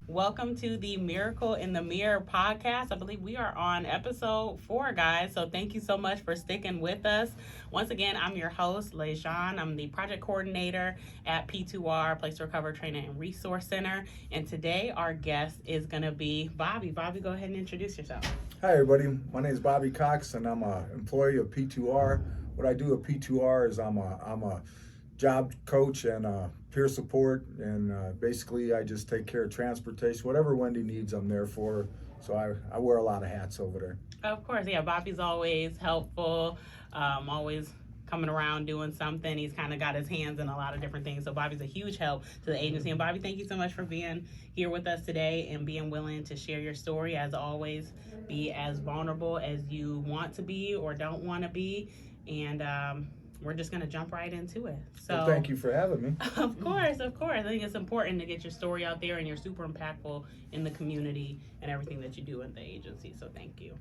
Welcome to the Miracle in the Mirror podcast. I believe we are on episode 4, guys. So thank you so much for sticking with us. Once again, I'm your host, LeJean. I'm the project coordinator at P2R, Place to Recover Training and Resource Center. And today our guest is going to be Bobby. Bobby, go ahead and introduce yourself. Hi everybody, my name is Bobby Cox and I'm an employee of P2R. What I do at P2R is I'm a job coach and peer support, and basically I just take care of transportation. Whatever Wendy needs, I'm there for her. So I wear a lot of hats over there. Of course, yeah, Bobby's always helpful, always coming around doing something. He's kind of got his hands in a lot of different things. So Bobby's a huge help to the agency. And Bobby, thank you so much for being here with us today and being willing to share your story. As always, be as vulnerable as you want to be or don't want to be. And we're just going to jump right into it. So Well, thank you for having me. Of course. I think it's important to get your story out there, and you're super impactful in the community and everything that you do in the agency. So thank you.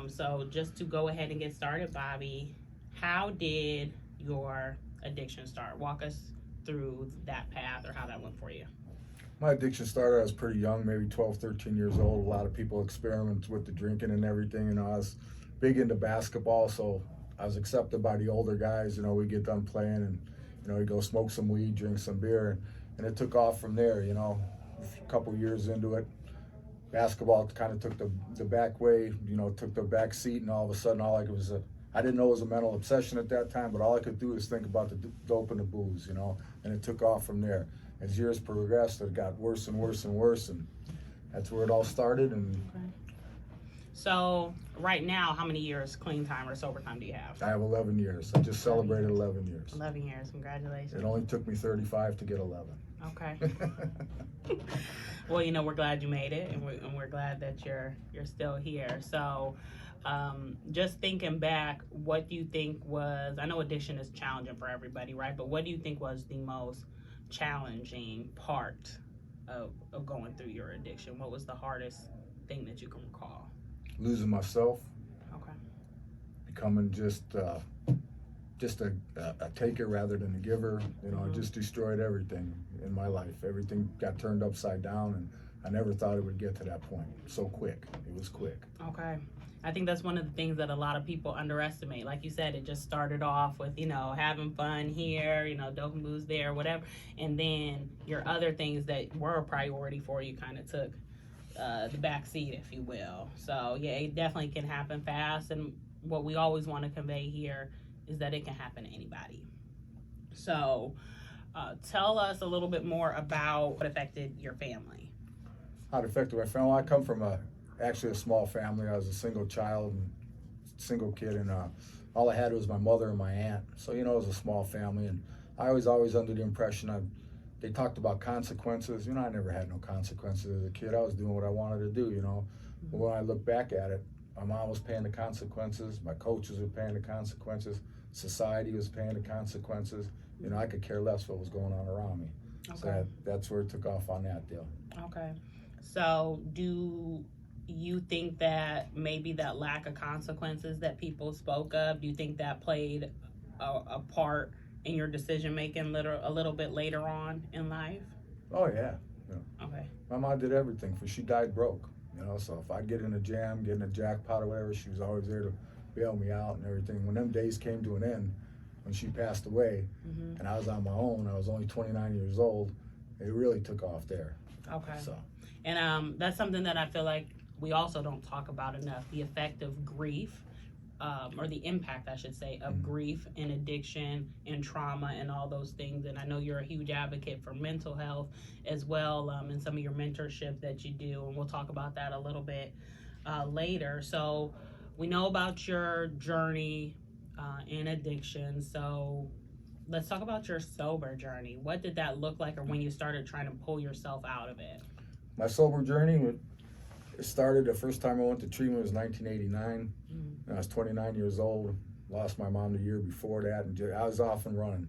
So just to go ahead and get started, Bobby, how did your addiction start? Walk us through that path or how that went for you. My addiction started, I was pretty young, maybe 12, 13 years old. A lot of people experiment with the drinking and everything. I was big into basketball, so I was accepted by the older guys. We get done playing and, we go smoke some weed, drink some beer. And it took off from there, a couple years into it. Basketball kind of took the back way, took the back seat, and all of a sudden I didn't know it was a mental obsession at that time, but all I could do is think about the dope and the booze, and it took off from there. As years progressed, it got worse and worse and worse, and that's where it all started. And Okay. So right now, how many years clean time or sober time do you have? I have 11 years. I just celebrated 11 years. 11 years. Congratulations. It only took me 35 to get 11. Okay. Well, we're glad you made it, and we're glad that you're still here. So, just thinking back, what do you think was? I know addiction is challenging for everybody, right? But what do you think was the most challenging part of going through your addiction? What was the hardest thing that you can recall? Losing myself, Okay. becoming just a taker rather than a giver. I just destroyed everything in my life. Everything got turned upside down, and I never thought it would get to that point so quick. It was quick. Okay. I think that's one of the things that a lot of people underestimate. Like you said, it just started off with, having fun here, dope and booze there, whatever. And then your other things that were a priority for you kind of took the back seat, if you will. So, yeah, it definitely can happen fast. And what we always want to convey here is that it can happen to anybody. So, tell us a little bit more about what affected your family. How it affected my family? I come from actually a small family. I was a single child and single kid, and all I had was my mother and my aunt. So, it was a small family, and I was always under the impression they talked about consequences. I never had no consequences as a kid. I was doing what I wanted to do, But when I look back at it, my mom was paying the consequences, my coaches were paying the consequences, society was paying the consequences. I could care less what was going on around me. Okay. So that's where it took off on that deal. Okay. So do you think that maybe that lack of consequences that people spoke of, do you think that played a part in your decision making a little bit later on in life? Oh yeah. Okay. My mom did everything. She died broke. So if I get in a jam, get in a jackpot or whatever, she was always there to bail me out and everything. When them days came to an end, when she passed away, and I was on my own, I was only 29 years old, it really took off there. Okay. So. And that's something that I feel like we also don't talk about enough, the effect of grief, or the impact, I should say, of grief and addiction and trauma and all those things. And I know you're a huge advocate for mental health as well, in some of your mentorship that you do, and we'll talk about that a little bit later. So we know about your journey in addiction. So let's talk about your sober journey. What did that look like, or when you started trying to pull yourself out of it? My sober journey, it started the first time I went to treatment was 1989. I was 29 years old, lost my mom the year before that, and I was off and running.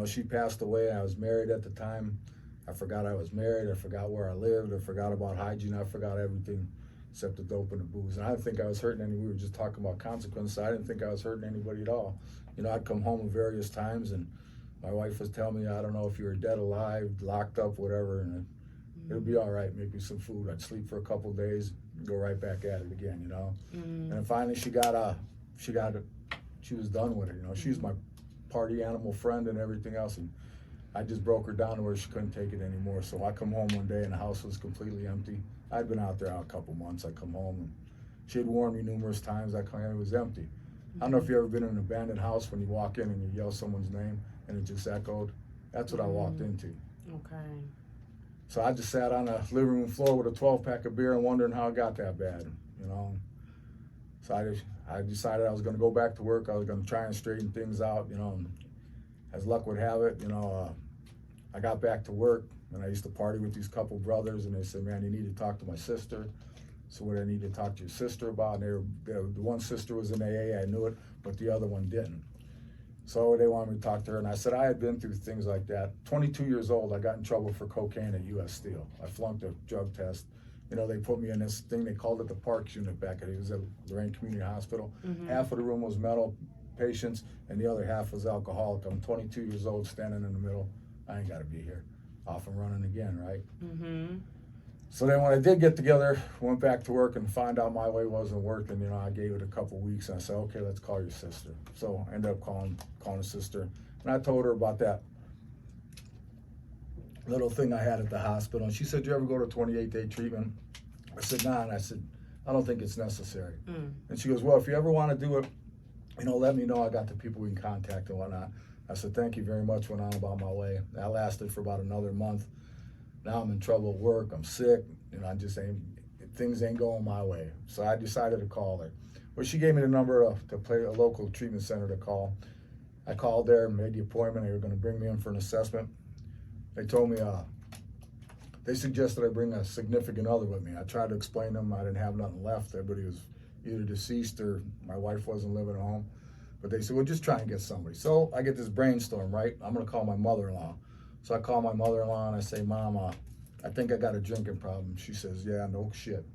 She passed away. I was married at the time. I forgot I was married. I forgot where I lived. I forgot about hygiene. I forgot everything except the dope and the booze. And I didn't think I was hurting anyone. We were just talking about consequences. I didn't think I was hurting anybody at all. I'd come home at various times, and my wife was telling me, I don't know if you were dead, alive, locked up, whatever. And It'll be all right. Make me some food. I'd sleep for a couple of days, go right back at it again, you know. And then finally she was done with it, you know. She's my party animal friend and everything else, and I just broke her down to where she couldn't take it anymore. So I come home one day and the house was completely empty. I'd been out there a couple months. I come home and she had warned me numerous times. I come in, it was empty. I don't know if you've ever been in an abandoned house when you walk in and you yell someone's name and it just echoed. That's what I walked into. Okay. So I just sat on the living room floor with a 12-pack of beer and wondering how it got that bad, you know. So I decided I was going to go back to work. I was going to try and straighten things out, you know. And as luck would have it, you know, I got back to work, and I used to party with these couple brothers, and they said, man, you need to talk to my sister. So what I need to talk to your sister about, and the one sister was in AA, I knew it, but the other one didn't. So they wanted me to talk to her, and I said I had been through things like that. 22 years old, I got in trouble for cocaine at U.S. Steel. I flunked a drug test. You know, they put me in this thing, they called it the Parks unit back at, it was at Lorraine Community Hospital. Half of the room was mental patients, and the other half was alcoholic. I'm 22 years old, standing in the middle. I ain't gotta be here. Off and running again, right? So then when I did get together, went back to work and found out my way wasn't working, you know, I gave it a couple weeks and I said, okay, let's call your sister. So I ended up calling her sister, and I told her about that little thing I had at the hospital. And she said, you ever go to 28-day treatment? I said, nah, and I said, I don't think it's necessary. And she goes, well, if you ever want to do it, you know, let me know. I got the people we can contact and whatnot. I said, thank you very much, went on about my way. That lasted for about another month. Now I'm in trouble at work, I'm sick, you know, things ain't going my way. So I decided to call her. Well, she gave me the number to play a local treatment center to call. I called there, made the appointment. They were gonna bring me in for an assessment. They told me, they suggested I bring a significant other with me. I tried to explain to them I didn't have nothing left. Everybody was either deceased or my wife wasn't living at home. But they said, well, just try and get somebody. So I get this brainstorm, right? I'm gonna call my mother-in-law. So I call my mother-in-law and I say, Mom, I think I got a drinking problem. She says, yeah, no shit.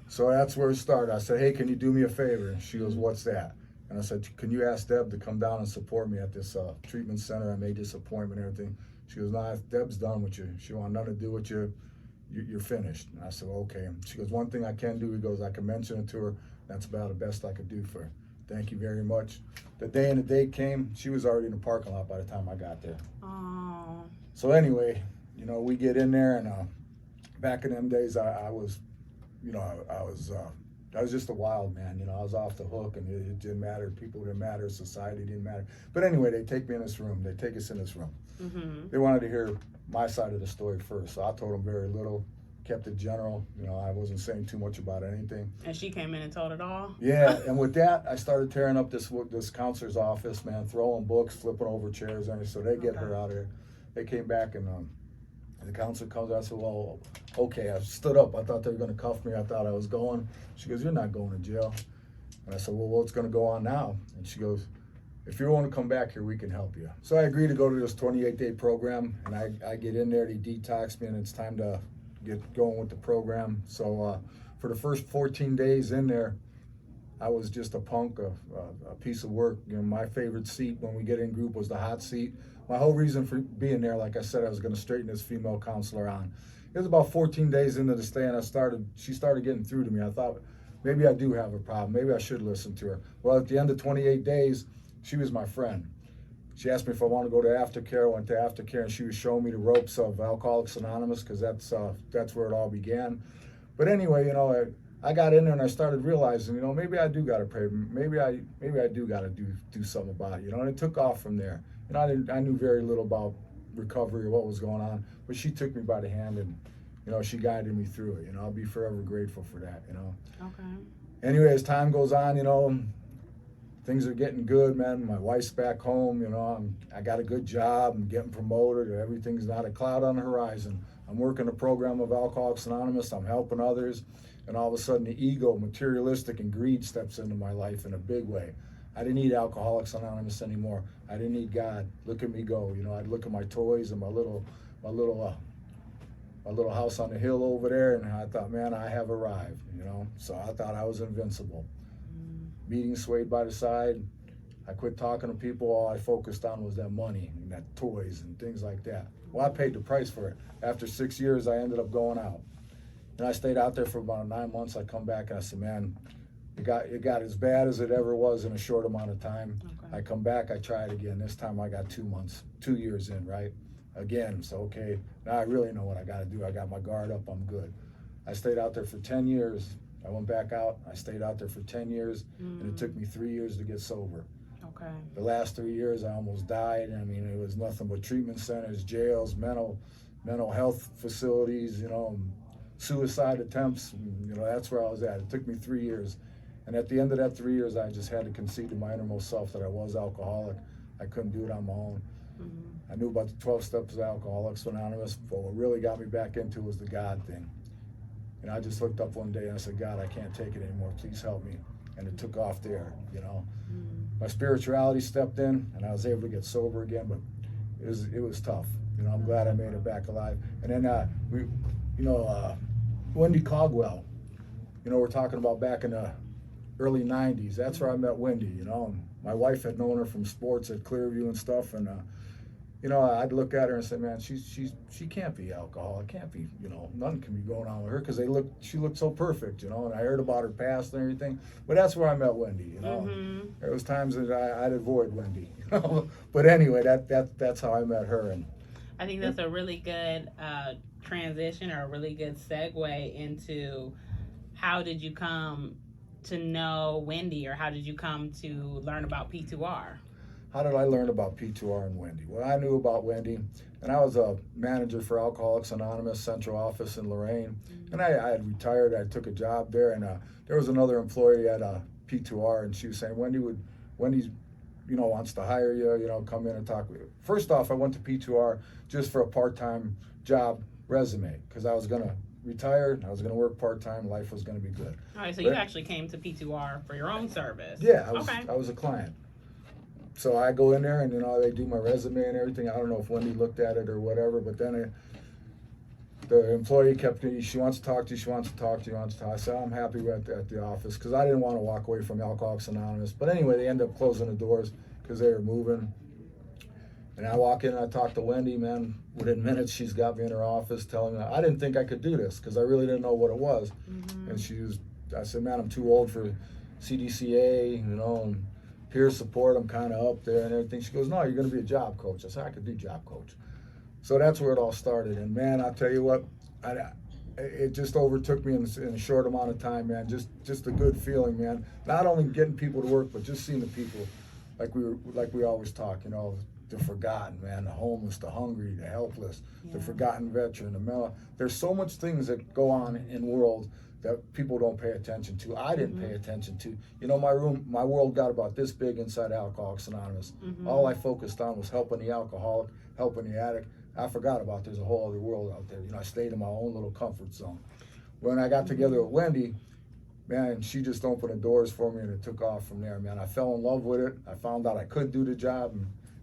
So that's where it started. I said, hey, can you do me a favor? She goes, what's that? And I said, can you ask Deb to come down and support me at this treatment center? I made this appointment and everything. She goes, nah, Deb's done with you. She want nothing to do with you. You're finished. And I said, well, okay. She goes, one thing I can do, he goes, I can mention it to her. That's about the best I could do for her. Thank you very much. The day and the date came, she was already in the parking lot by the time I got there. Oh. So anyway, you know, we get in there, and back in them days, I was, you know, I was just a wild man. You know, I was off the hook, and it didn't matter. People didn't matter. Society didn't matter. But anyway, they take me in this room. They take us in this room. They wanted to hear my side of the story first, so I told them very little. Kept it general, you know, I wasn't saying too much about anything. And she came in and told it all? Yeah, and with that, I started tearing up this counselor's office, man, throwing books, flipping over chairs, and so they get her out of there. They came back, and the counselor comes out. I said, well, okay. I stood up. I thought they were going to cuff me. I thought I was going. She goes, you're not going to jail. And I said, well, what's going to go on now? And she goes, if you want to come back here, we can help you. So I agreed to go to this 28-day program, and I get in there, they detox me, and it's time to get going with the program. So for the first 14 days in there, I was just a punk, a piece of work. You know, my favorite seat when we get in group was the hot seat. My whole reason for being there, like I said, I was going to straighten this female counselor on. It was about 14 days into the stay, and she started getting through to me. I thought, maybe I do have a problem. Maybe I should listen to her. Well, at the end of 28 days, she was my friend. She asked me if I want to go to aftercare. I went to aftercare, and she was showing me the ropes of Alcoholics Anonymous, because that's where it all began. But anyway, you know, I got in there and I started realizing, you know, maybe I do got to pray. Maybe I do got to do something about it. You know, and it took off from there. And I knew very little about recovery or what was going on, but she took me by the hand and, you know, she guided me through it. You know, I'll be forever grateful for that. You know. Okay. Anyway, as time goes on, you know, things are getting good, man. My wife's back home, you know, I got a good job, I'm getting promoted, everything's not a cloud on the horizon. I'm working a program of Alcoholics Anonymous, I'm helping others, and all of a sudden the ego, materialistic, and greed steps into my life in a big way. I didn't need Alcoholics Anonymous anymore. I didn't need God. Look at me go. You know, I'd look at my toys and my little house on the hill over there, and I thought, man, I have arrived, you know. So I thought I was invincible. Meetings swayed by the side. I quit talking to people. All I focused on was that money and that toys and things like that. Well, I paid the price for it. After 6 years, I ended up going out. And I stayed out there for about 9 months. I come back and I said, man, it got as bad as it ever was in a short amount of time. Okay. I come back, I try it again. This time I got 2 months, 2 years in, right? Again, so okay, now I really know what I gotta do. I got my guard up, I'm good. I stayed out there for 10 years. I went back out, I stayed out there for 10 years, and it took me 3 years to get sober. Okay. The last 3 years, I almost died. I mean, it was nothing but treatment centers, jails, mental health facilities, suicide attempts. That's where I was at. It took me 3 years. And at the end of that 3 years, I just had to concede to my innermost self that I was alcoholic. I couldn't do it on my own. I knew about the 12 steps of Alcoholics Anonymous, but what really got me back into it was the God thing. And I just looked up one day and I said, God, I can't take it anymore. Please help me. And it took off there, My spirituality stepped in and I was able to get sober again, but it was tough. I'm glad I made it back alive. And then Wendy Cogwell, we're talking about back in the early 90s. That's where I met Wendy, My wife had known her from sports at Clearview and stuff, and I'd look at her and say, man, she can't be alcoholic, can't be, nothing can be going on with her because she looked so perfect, and I heard about her past and everything. But that's where I met Wendy, There was times that I'd avoid Wendy, But anyway, that's how I met her. And I think that's a really good transition, or a really good segue into how did you come to know Wendy, or how did you come to learn about P2R? How did I learn about P2R and Wendy? Well, I knew about Wendy, and I was a manager for Alcoholics Anonymous Central Office in Lorain, and I had retired. I took a job there, and there was another employee at P2R, and she was saying, Wendy's wants to hire you, come in and talk with you. First off, I went to P2R just for a part-time job resume, because I was going to retire, I was going to work part-time, life was going to be good. All right, so you actually came to P2R for your own service. Yeah, I was a client. So I go in there and, they do my resume and everything. I don't know if Wendy looked at it or whatever, but then the employee kept me, she wants to talk to you, I said, I'm happy at the office, because I didn't want to walk away from Alcoholics Anonymous. But anyway, they ended up closing the doors because they were moving. And I walk in and I talk to Wendy, man. Within minutes, she's got me in her office telling me, I didn't think I could do this because I really didn't know what it was. And I said, man, I'm too old for CDCA, and peer support, I'm kind of up there and everything. She goes, no, you're going to be a job coach. I said, I could do job coach. So that's where it all started. And man, I'll tell you what, it just overtook me in a short amount of time, man. Just a good feeling, man. Not only getting people to work, but just seeing the people like we always talk, the forgotten, man, the homeless, the hungry, the helpless, the forgotten veteran, the mental. There's so much things that go on in the world that people don't pay attention to. I didn't pay attention to. My world got about this big inside Alcoholics Anonymous. All I focused on was helping the alcoholic, helping the addict. I forgot about there's a whole other world out there. I stayed in my own little comfort zone. When I got together with Wendy, man, she just opened the doors for me and it took off from there, man. I fell in love with it. I found out I could do the job,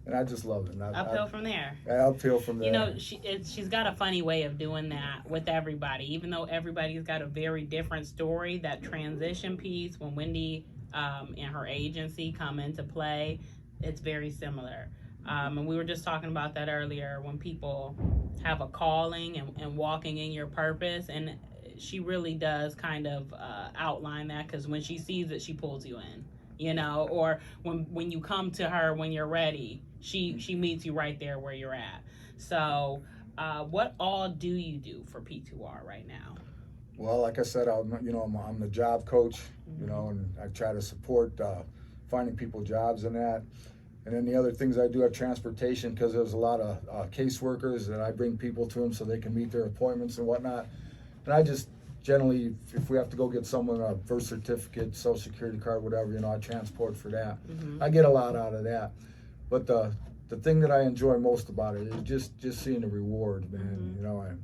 and I just loved it. Uphill from there. Uphill from there. She's got a funny way of doing that with everybody. Even though everybody's got a very different story, that transition piece, when Wendy and her agency come into play, it's very similar. And we were just talking about that earlier, when people have a calling and walking in your purpose. And she really does kind of outline that, because when she sees it, she pulls you in, or when you come to her when you're ready, she meets you right there where you're at. So what all do you do for P2R right now? Well, like I said, I'm the job coach, and I try to support finding people jobs in that. And then the other things I do have transportation, because there's a lot of caseworkers that I bring people to them so they can meet their appointments and whatnot. And I just generally, if we have to go get someone a birth certificate, social security card, whatever, I transport for that. I get a lot out of that. But the thing that I enjoy most about it is just seeing the reward, man.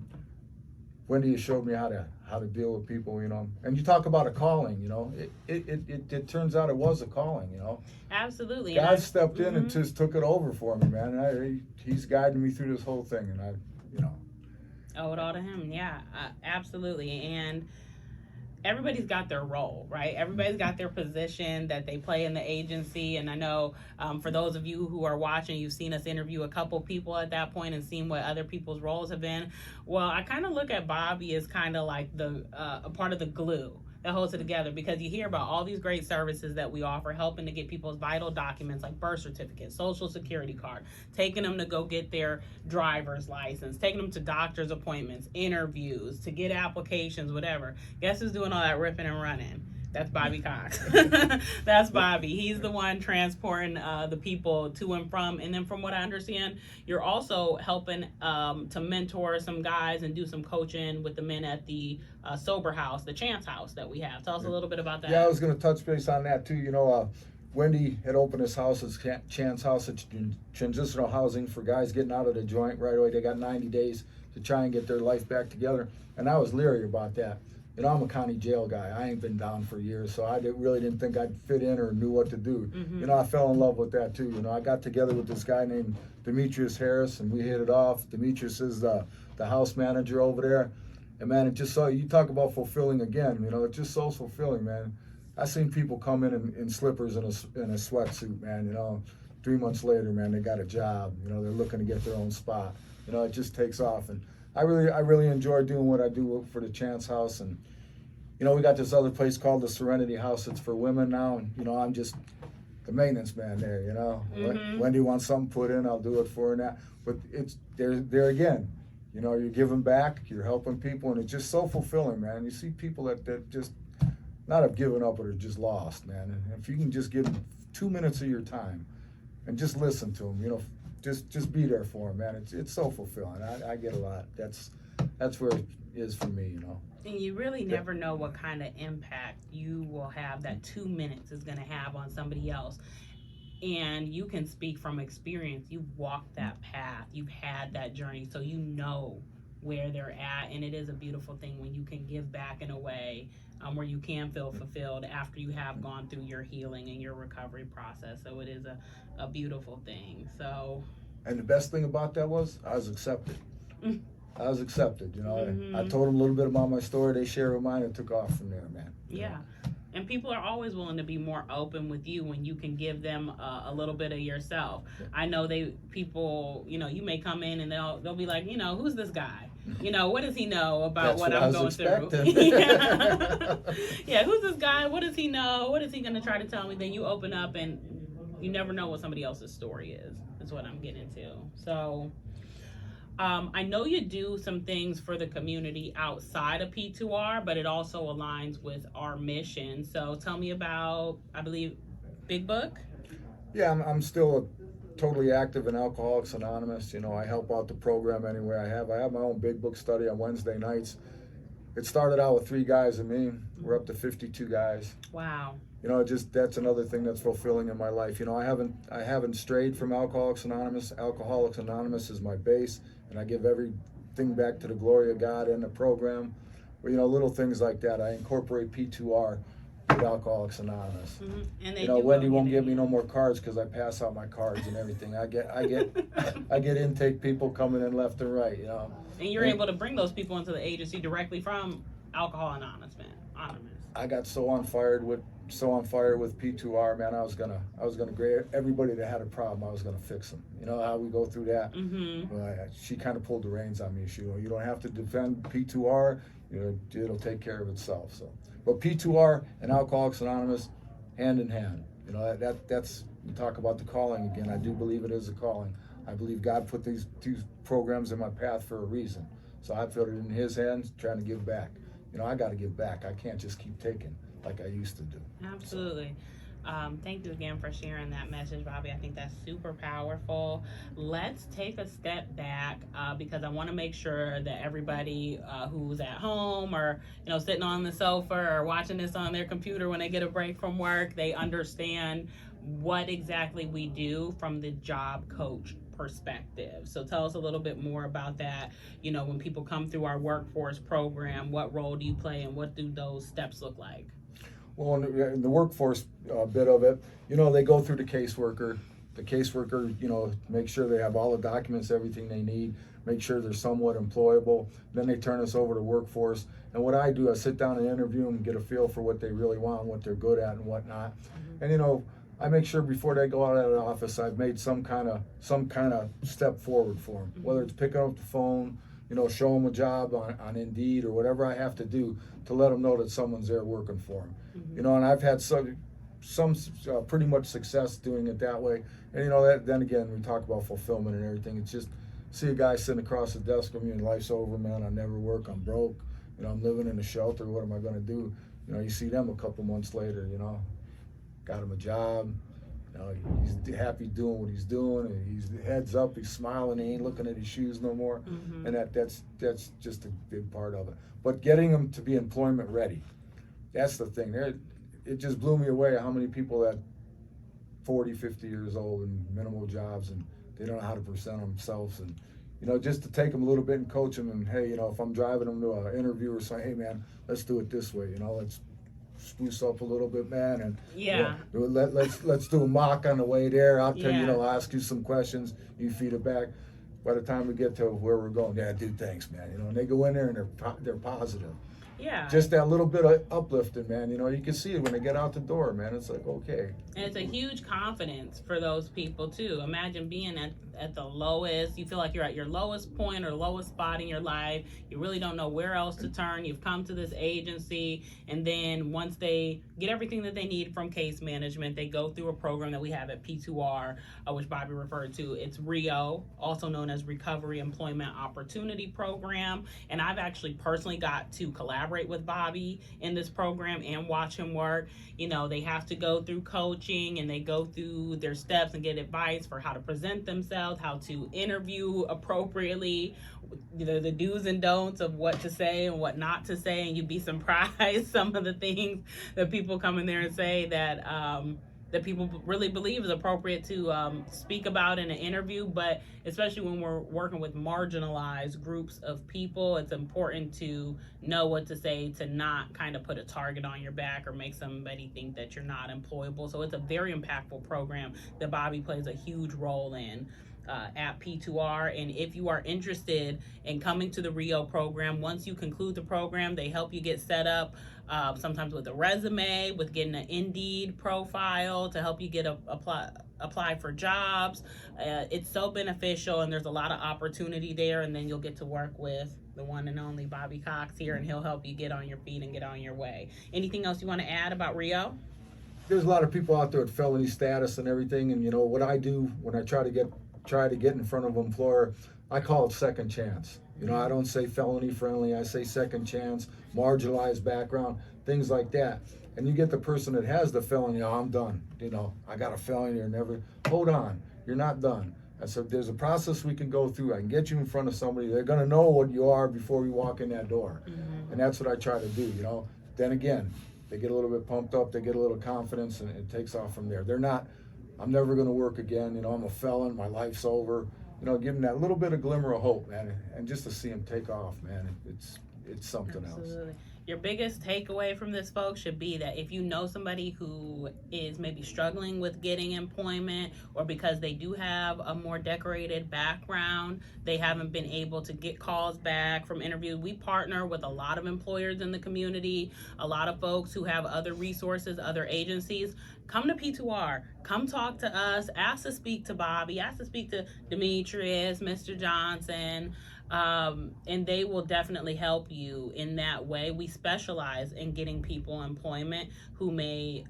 Wendy showed me how to deal with people, And you talk about a calling, it turns out it was a calling, Absolutely. God stepped in and just took it over for me, man. He's guiding me through this whole thing, and owe it all to him. Yeah, absolutely. And everybody's got their role, right? Everybody's got their position that they play in the agency. And I know for those of you who are watching, you've seen us interview a couple people at that point and seen what other people's roles have been. Well, I kind of look at Bobby as kind of like a part of the glue that holds it together, because you hear about all these great services that we offer, helping to get people's vital documents like birth certificate, social security card, taking them to go get their driver's license, taking them to doctor's appointments, interviews, to get applications, whatever. Guess who's doing all that ripping and running? That's Bobby Cox. That's Bobby. He's the one transporting the people to and from. And then from what I understand, you're also helping to mentor some guys and do some coaching with the men at the sober house, the Chance House that we have. Tell us a little bit about that. Yeah, I was going to touch base on that too. You know, Wendy had opened his house as Chance House. It's transitional housing for guys getting out of the joint right away. They got 90 days to try and get their life back together. And I was leery about that. You know, I'm a county jail guy. I ain't been down for years, so I really didn't think I'd fit in or knew what to do. Mm-hmm. You know, I fell in love with that too. You know, I got together with this guy named Demetrius Harris, and we hit it off. Demetrius is the house manager over there. And man, it just you talk about fulfilling again. You know, it's just so fulfilling, man. I seen people come in slippers and a sweatsuit, man. You know, 3 months later, man, they got a job. You know, they're looking to get their own spot. You know, it just takes off. And I really enjoy doing what I do for the Chance House. And you know, we got this other place called the Serenity House. It's for women now, and you know, I'm just the maintenance man there. You know, Mm-hmm. Wendy wants something put in, I'll do it for her now. But it's there again. You know, you're giving back, you're helping people, and it's just so fulfilling, man. You see people that just not have given up, but are just lost, man. And if you can just give them 2 minutes of your time and just listen to them, you know, just be there for them, man. It's so fulfilling. I get a lot. That's where it is for me, you know. And you really never know what kind of impact you will have that 2 minutes is going to have on somebody else. And you can speak from experience. You've walked that path. You've had that journey. So you know where they're at. And it is a beautiful thing when you can give back in a way where you can feel fulfilled after you have gone through your healing and your recovery process. So it is a beautiful thing. So. And the best thing about that was I was accepted. I was accepted, you know. Mm-hmm. I told them a little bit about my story. They shared with mine and took off from there, man. Yeah. And people are always willing to be more open with you when you can give them a little bit of yourself. Yeah. I know people, you know, you may come in and they'll be like, you know, who's this guy? You know, what does he know about what I'm going through? Yeah. Yeah, who's this guy? What does he know? What is he going to try to tell me? Then you open up and you never know what somebody else's story is what I'm getting to. So I know you do some things for the community outside of P2R, but it also aligns with our mission. So tell me about, I believe, Big Book? Yeah, I'm still totally active in Alcoholics Anonymous. You know, I help out the program anywhere I have. I have my own Big Book study on Wednesday nights. It started out with 3 guys and me. We're up to 52 guys. Wow. You know, that's another thing that's fulfilling in my life. You know, I haven't strayed from Alcoholics Anonymous. Alcoholics Anonymous is my base, and I give everything back to the glory of God in the program. But, you know, little things like that. I incorporate P2R with Alcoholics Anonymous. Mm-hmm. And You know, Wendy won't give me no more cards because I pass out my cards and everything. I get intake people coming in left and right. You know, and you're able to bring those people into the agency directly from Alcohol Anonymous, man. I got so on fire with P2R, man. I was gonna grade everybody that had a problem. I was gonna fix them. You know how we go through that. Mm-hmm. She kind of pulled the reins on me. You don't have to defend P2R. You know, it'll take care of itself. So, but P2R and Alcoholics Anonymous, hand in hand. You know, that's you talk about the calling again. I do believe it is a calling. I believe God put these 2 programs in my path for a reason. So I put it in His hands, trying to give back. You know, I got to give back. I can't just keep taking like I used to do. Absolutely. Thank you again for sharing that message, Bobby. I think that's super powerful. Let's take a step back because I want to make sure that everybody who's at home or, you know, sitting on the sofa or watching this on their computer when they get a break from work, they understand what exactly we do from the job coach perspective. So tell us a little bit more about that. You know, when people come through our workforce program, what role do you play and what do those steps look like? Well, in the workforce bit of it, you know, they go through the caseworker. The caseworker, you know, make sure they have all the documents, everything they need. make sure they're somewhat employable. Then they turn us over to workforce. And what I do, I sit down and interview them and get a feel for what they really want, what they're good at and whatnot. And I make sure before they go out of the office, I've made some kind of step forward for them, whether it's picking up the phone, show them a job on Indeed or whatever I have to do to let them know that someone's there working for them. And I've had some pretty much success doing it that way. And then again, we talk about fulfillment and everything. It's just see a guy sitting across the desk from you and life's over, man. I never work. I'm broke. I'm living in a shelter. What am I going to do? You see them a couple months later. Got him a job. He's happy doing what he's doing. And he's heads up. He's smiling. He ain't looking at his shoes no more. And that's just a big part of it. But getting them to be employment ready. That's the thing. It just blew me away how many people that 40, 50 years old and minimal jobs and they don't know how to present themselves. And, just to take them a little bit and coach them. And, hey, if I'm driving them to an interview or something, hey, man, let's do it this way. Let's spruce up a little bit, man. And let's do a mock on the way there. I'll tell you, I'll ask you some questions. You feed it back. By the time we get to where we're going, yeah, dude, thanks, man. And they go in there and they're positive. Yeah. Just that little bit of uplifting, man. You can see it when they get out the door, man. It's like, okay. And it's a huge confidence for those people, too. Imagine being at the lowest. You feel like you're at your lowest point or lowest spot in your life. You really don't know where else to turn. You've come to this agency. And then once they get everything that they need from case management, they go through a program that we have at P2R, which Bobby referred to. It's REO, also known as Recovery Employment Opportunity Program. And I've actually personally got to collaborate with Bobby in this program and watch him work. They have to go through coaching and they go through their steps and get advice for how to present themselves, how to interview appropriately, the do's and don'ts of what to say and what not to say. And you'd be surprised some of the things that people come in there and say that people really believe is appropriate to speak about in an interview. But especially when we're working with marginalized groups of people, it's important to know what to say, to not kind of put a target on your back or make somebody think that you're not employable. So it's a very impactful program that Bobby plays a huge role in at P2R. And if you are interested in coming to the REO program, once you conclude the program, they help you get set up sometimes with a resume, with getting an Indeed profile to help you get apply for jobs. It's so beneficial, and there's a lot of opportunity there. And then you'll get to work with the one and only Bobby Cox here, and he'll help you get on your feet and get on your way. Anything else you want to add about REO? There's a lot of people out there with felony status and everything, and what I do when I try to get in front of an employer, I call it second chance. I don't say felony friendly, I say second chance, marginalized background, things like that. And you get the person that has the felony, I'm done. I got a felony or never. Hold on, you're not done. I said, there's a process we can go through. I can get you in front of somebody. They're going to know what you are before you walk in that door. And that's what I try to do, Then again, they get a little bit pumped up, they get a little confidence, and it takes off from there. They're not, I'm never going to work again. I'm a felon. My life's over. Give them that little bit of glimmer of hope, man. And just to see them take off, man, it's something Absolutely. else. Your biggest takeaway from this, folks, should be that if you know somebody who is maybe struggling with getting employment, or because they do have a more decorated background, they haven't been able to get calls back from interviews. We partner with a lot of employers in the community, a lot of folks who have other resources, other agencies. Come to P2R. Come talk to us. Ask to speak to Bobby. Ask to speak to Demetrius, Mr. Johnson. And they will definitely help you in that way. We specialize in getting people employment who may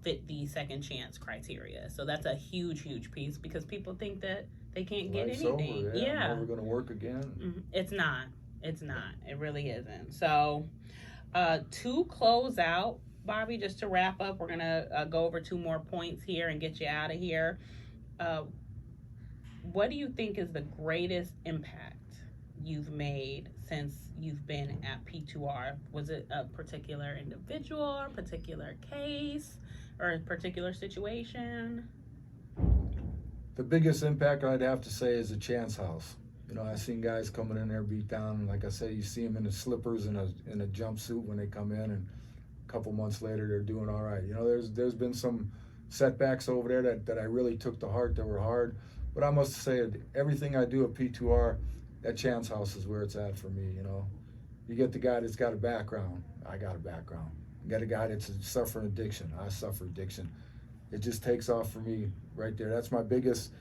fit the second chance criteria. So that's a huge, huge piece, because people think that they can't get Life's anything. Over, yeah. I'm never going to work again. Mm-hmm. It's not. It really isn't. So to close out, Bobby, just to wrap up, we're going to go over 2 more points here and get you out of here. What do you think is the greatest impact you've made since you've been at P2R? Was it a particular individual, a particular case, or a particular situation? The biggest impact I'd have to say is a chance house. I've seen guys coming in there beat down, and like I say, you see them in the slippers and in a jumpsuit when they come in, and a couple months later they're doing all right. There's been some setbacks over there that I really took to heart that were hard, but I must say everything I do at P2R, that chance house is where it's at for me, you know. You get the guy that's got a background. I got a background. You got a guy that's suffering addiction. I suffer addiction. It just takes off for me right there. That's my biggest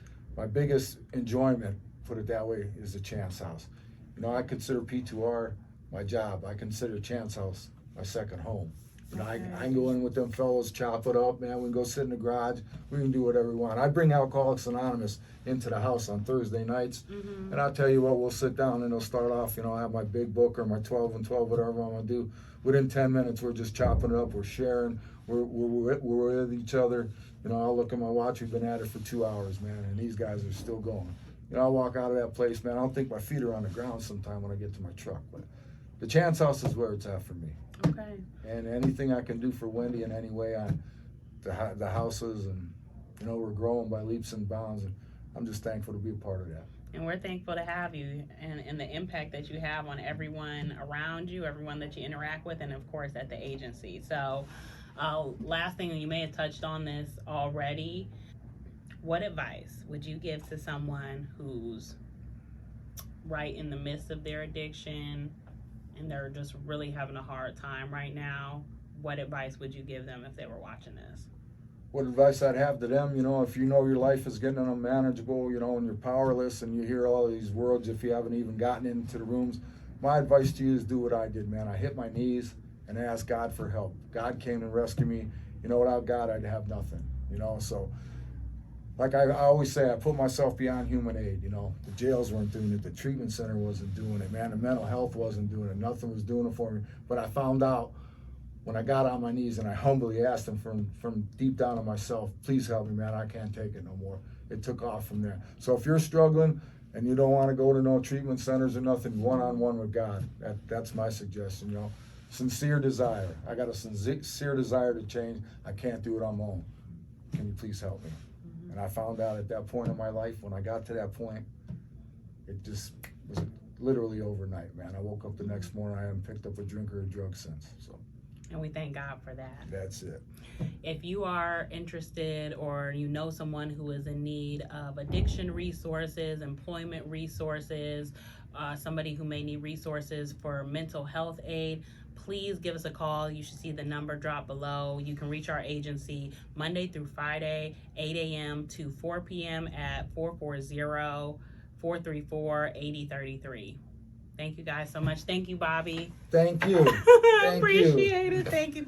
enjoyment, put it that way, is the chance house. You know, I consider P2R my job. I consider chance house my second home. You know, I can go in with them fellows, chop it up, man. We can go sit in the garage. We can do whatever we want. I bring Alcoholics Anonymous into the house on Thursday nights, and I'll tell you what, we'll sit down and they'll start off, you know, I have my big book or my 12 and 12, whatever I'm going to do. Within 10 minutes, we're just chopping it up. We're sharing. We're with each other. You know, I'll look at my watch. We've been at it for 2 hours, man, and these guys are still going. You know, I walk out of that place, man. I don't think my feet are on the ground sometime when I get to my truck, but the chance house is where it's at for me. Okay. And anything I can do for Wendy in any way on the houses, and you know, we're growing by leaps and bounds, and I'm just thankful to be a part of that. And we're thankful to have you and the impact that you have on everyone around you, everyone that you interact with, and of course at the agency. So last thing, you may have touched on this already, what advice would you give to someone who's right in the midst of their addiction and they're just really having a hard time right now? What advice would you give them if they were watching this? What advice I'd have to them, you know, if you know your life is getting unmanageable, you know, and you're powerless and you hear all these words if you haven't even gotten into the rooms, my advice to you is do what I did, man. I hit my knees and asked God for help. God came and rescued me. You know, without God, I'd have nothing, you know, so like I always say, I put myself beyond human aid, you know. The jails weren't doing it. The treatment center wasn't doing it, man. The mental health wasn't doing it. Nothing was doing it for me. But I found out when I got on my knees and I humbly asked him from deep down in myself, please help me, man. I can't take it no more. It took off from there. So if you're struggling and you don't want to go to no treatment centers or nothing, one-on-one with God. That's my suggestion, you know. Sincere desire. I got a sincere desire to change. I can't do it on my own. Can you please help me? And I found out at that point in my life, when I got to that point, it just was literally overnight, man. I woke up the next morning, I haven't picked up a drink or a drug since. So. And we thank God for that. That's it. If you are interested or you know someone who is in need of addiction resources, employment resources, somebody who may need resources for mental health aid, please give us a call. You should see the number drop below. You can reach our agency Monday through Friday, 8 a.m. to 4 p.m. at 440-434-8033. Thank you guys so much. Thank you, Bobby. Thank you. Thank Appreciate you. it. Thank you.